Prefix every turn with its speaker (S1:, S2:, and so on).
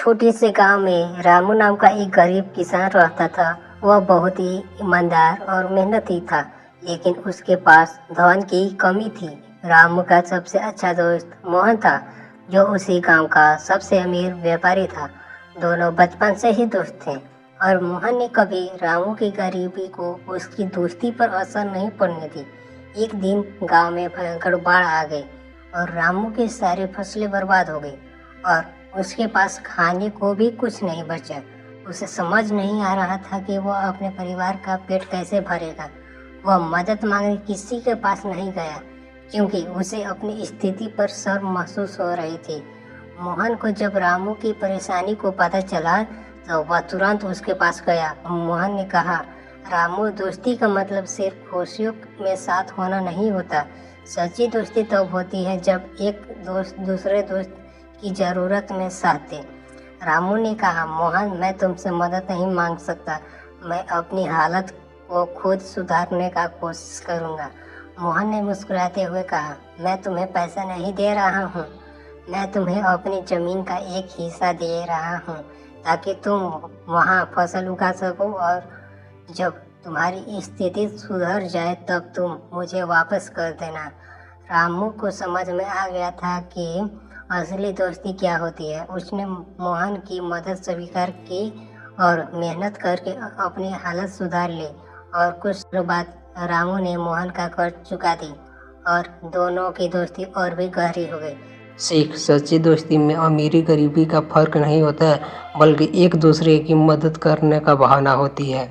S1: छोटे से गांव में रामू नाम का एक गरीब किसान रहता था। वह बहुत ही ईमानदार और मेहनती था, लेकिन उसके पास धन की कमी थी। रामू का सबसे अच्छा दोस्त मोहन था, जो उसी गांव का सबसे अमीर व्यापारी था। दोनों बचपन से ही दोस्त थे और मोहन ने कभी रामू की गरीबी को उसकी दोस्ती पर असर नहीं पड़ने दी। एक दिन गांव में भयंकर बाढ़ आ गई और रामू की सारी फसलें बर्बाद हो गई और उसके पास खाने को भी कुछ नहीं बचा। उसे समझ नहीं आ रहा था कि वह अपने परिवार का पेट कैसे भरेगा। वह मदद मांगने किसी के पास नहीं गया, क्योंकि उसे अपनी स्थिति पर शर्म महसूस हो रही थी। मोहन को जब रामू की परेशानी को पता चला तो वह तुरंत उसके पास गया। मोहन ने कहा, रामू, दोस्ती का मतलब सिर्फ खुशियों में साथ होना नहीं होता। सच्ची दोस्ती तब होती है जब एक दोस्त दूसरे दोस्त की ज़रूरत में साथ दे। रामू ने कहा, मोहन, मैं तुमसे मदद नहीं मांग सकता। मैं अपनी हालत को खुद सुधारने का कोशिश करूँगा। मोहन ने मुस्कुराते हुए कहा, मैं तुम्हें पैसा नहीं दे रहा हूँ। मैं तुम्हें अपनी ज़मीन का एक हिस्सा दे रहा हूँ ताकि तुम वहाँ फसल उगा सको, और जब तुम्हारी स्थिति सुधर जाए तब तुम मुझे वापस कर देना। रामू को समझ में आ गया था कि असली दोस्ती क्या होती है। उसने मोहन की मदद स्वीकार की और मेहनत करके अपनी हालत सुधार ली, और कुछ दिनों बाद रामू ने मोहन का कर्ज चुका दी और दोनों की दोस्ती और भी गहरी हो गई।
S2: सीख, सच्ची दोस्ती में अमीरी गरीबी का फर्क नहीं होता है, बल्कि एक दूसरे की मदद करने का भावना होती है।